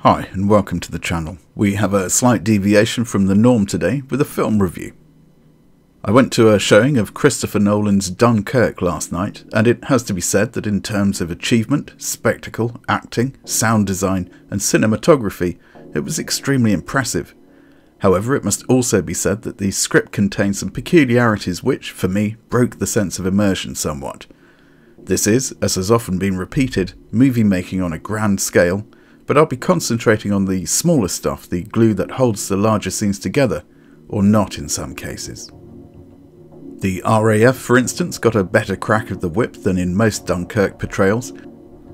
Hi and welcome to the channel. We have a slight deviation from the norm today with a film review. I went to a showing of Christopher Nolan's Dunkirk last night, and it has to be said that in terms of achievement, spectacle, acting, sound design and cinematography, it was extremely impressive. However, it must also be said that the script contained some peculiarities which, for me, broke the sense of immersion somewhat. This is, as has often been repeated, movie making on a grand scale, but I'll be concentrating on the smaller stuff, the glue that holds the larger scenes together, or not in some cases. The RAF, for instance, got a better crack of the whip than in most Dunkirk portrayals,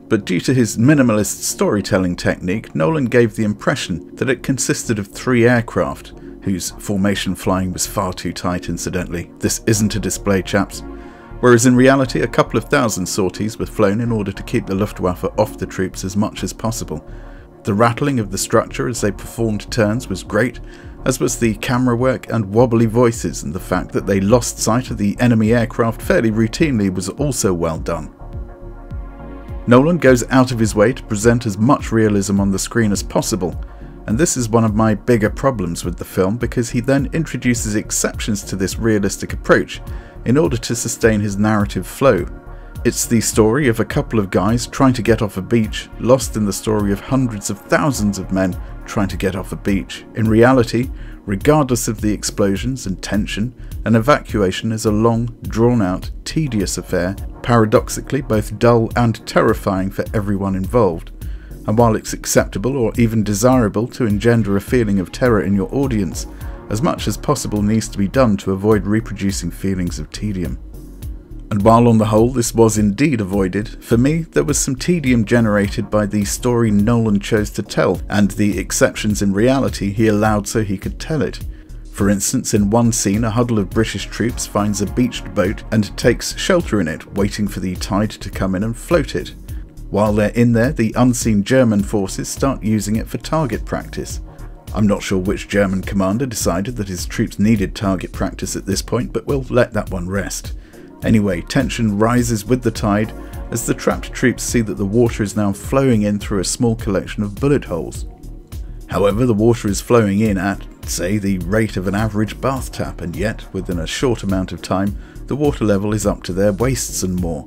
but due to his minimalist storytelling technique, Nolan gave the impression that it consisted of 3 aircraft, whose formation flying was far too tight incidentally. This isn't a display, chaps. Whereas in reality a couple of thousand sorties were flown in order to keep the Luftwaffe off the troops as much as possible. The rattling of the structure as they performed turns was great, as was the camera work and wobbly voices, and the fact that they lost sight of the enemy aircraft fairly routinely was also well done. Nolan goes out of his way to present as much realism on the screen as possible, and this is one of my bigger problems with the film because he then introduces exceptions to this realistic approach in order to sustain his narrative flow. It's the story of a couple of guys trying to get off a beach, lost in the story of hundreds of thousands of men trying to get off a beach. In reality, regardless of the explosions and tension, an evacuation is a long, drawn-out, tedious affair, paradoxically both dull and terrifying for everyone involved. And while it's acceptable or even desirable to engender a feeling of terror in your audience, as much as possible needs to be done to avoid reproducing feelings of tedium. And while on the whole this was indeed avoided, for me there was some tedium generated by the story Nolan chose to tell and the exceptions in reality he allowed so he could tell it. For instance, in one scene a huddle of British troops finds a beached boat and takes shelter in it, waiting for the tide to come in and float it. While they're in there, the unseen German forces start using it for target practice. I'm not sure which German commander decided that his troops needed target practice at this point, but we'll let that one rest. Anyway, tension rises with the tide as the trapped troops see that the water is now flowing in through a small collection of bullet holes. However, the water is flowing in at, say, the rate of an average bath tap, and yet, within a short amount of time, the water level is up to their waists and more.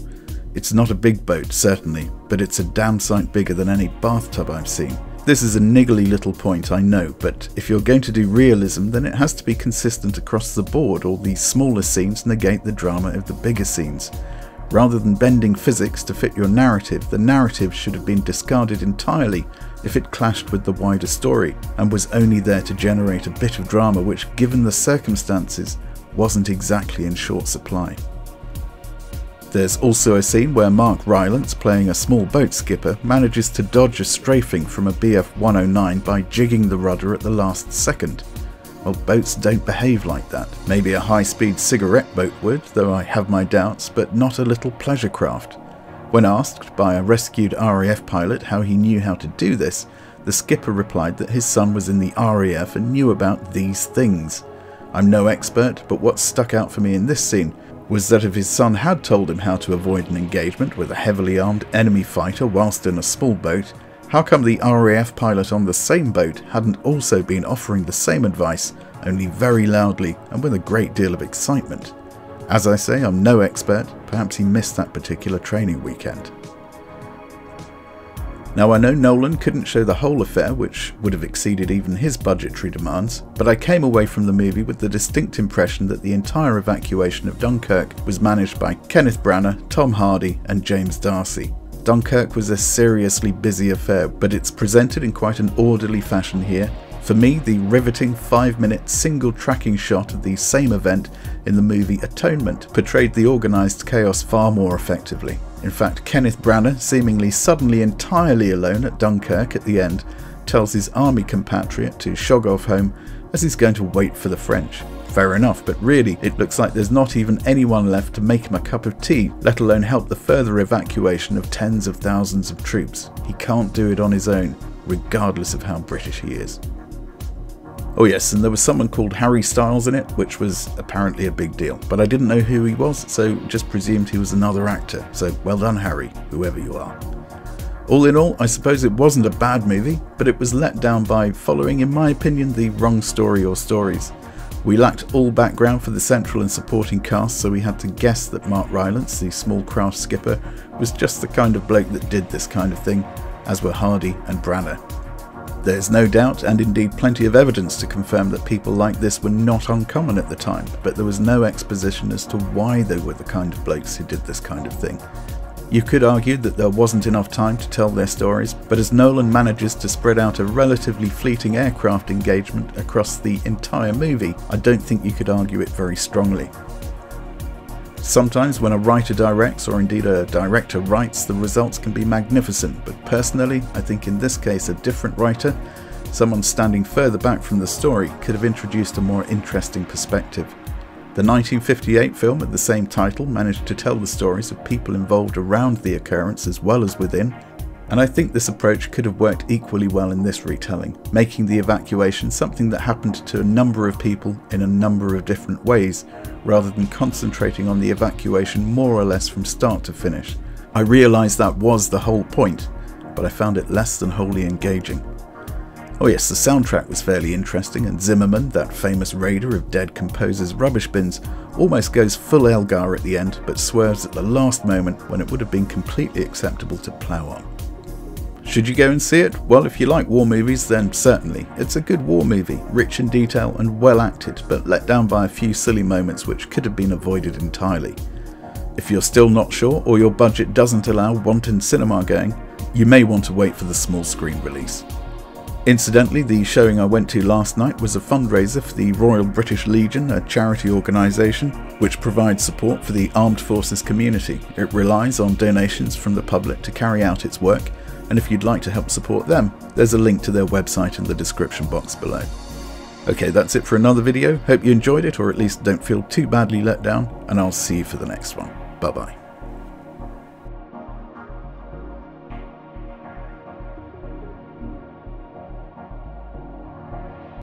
It's not a big boat, certainly, but it's a damn sight bigger than any bathtub I've seen. This is a niggly little point, I know, but if you're going to do realism, then it has to be consistent across the board, or the smaller scenes negate the drama of the bigger scenes. Rather than bending physics to fit your narrative, the narrative should have been discarded entirely if it clashed with the wider story, and was only there to generate a bit of drama which, given the circumstances, wasn't exactly in short supply. There's also a scene where Mark Rylance, playing a small boat skipper, manages to dodge a strafing from a Bf 109 by jigging the rudder at the last second. Well, boats don't behave like that. Maybe a high-speed cigarette boat would, though I have my doubts, but not a little pleasure craft. When asked by a rescued RAF pilot how he knew how to do this, the skipper replied that his son was in the RAF and knew about these things. I'm no expert, but what stuck out for me in this scene was that if his son had told him how to avoid an engagement with a heavily armed enemy fighter whilst in a small boat, how come the RAF pilot on the same boat hadn't also been offering the same advice, only very loudly and with a great deal of excitement? As I say, I'm no expert, perhaps he missed that particular training weekend. Now I know Nolan couldn't show the whole affair, which would have exceeded even his budgetary demands, but I came away from the movie with the distinct impression that the entire evacuation of Dunkirk was managed by Kenneth Branagh, Tom Hardy and James D'Arcy. Dunkirk was a seriously busy affair, but it's presented in quite an orderly fashion here. For me, the riveting 5-minute single tracking shot of the same event in the movie Atonement portrayed the organised chaos far more effectively. In fact, Kenneth Branagh, seemingly suddenly entirely alone at Dunkirk at the end, tells his army compatriot to shog off home as he's going to wait for the French. Fair enough, but really it looks like there's not even anyone left to make him a cup of tea, let alone help the further evacuation of tens of thousands of troops. He can't do it on his own, regardless of how British he is. Oh yes, and there was someone called Harry Styles in it, which was apparently a big deal, but I didn't know who he was, so just presumed he was another actor, so well done Harry, whoever you are. All in all, I suppose it wasn't a bad movie, but it was let down by following, in my opinion, the wrong story or stories. We lacked all background for the central and supporting cast, so we had to guess that Mark Rylance, the small craft skipper, was just the kind of bloke that did this kind of thing, as were Hardy and Branagh. There's no doubt, and indeed plenty of evidence to confirm that people like this were not uncommon at the time, but there was no exposition as to why they were the kind of blokes who did this kind of thing. You could argue that there wasn't enough time to tell their stories, but as Nolan manages to spread out a relatively fleeting aircraft engagement across the entire movie, I don't think you could argue it very strongly. Sometimes when a writer directs, or indeed a director writes, the results can be magnificent, but personally I think in this case a different writer, someone standing further back from the story, could have introduced a more interesting perspective. The 1958 film with the same title managed to tell the stories of people involved around the occurrence as well as within, and I think this approach could have worked equally well in this retelling, making the evacuation something that happened to a number of people in a number of different ways, rather than concentrating on the evacuation more or less from start to finish. I realised that was the whole point, but I found it less than wholly engaging. Oh yes, the soundtrack was fairly interesting, and Zimmerman, that famous raider of dead composers' rubbish bins, almost goes full Elgar at the end, but swerves at the last moment when it would have been completely acceptable to plough on. Should you go and see it? Well, if you like war movies, then certainly. It's a good war movie, rich in detail and well acted, but let down by a few silly moments which could have been avoided entirely. If you're still not sure, or your budget doesn't allow wanton cinema going, you may want to wait for the small screen release. Incidentally, the showing I went to last night was a fundraiser for the Royal British Legion, a charity organisation which provides support for the armed forces community. It relies on donations from the public to carry out its work, and if you'd like to help support them, there's a link to their website in the description box below. Okay, that's it for another video. Hope you enjoyed it, or at least don't feel too badly let down, and I'll see you for the next one. Bye bye.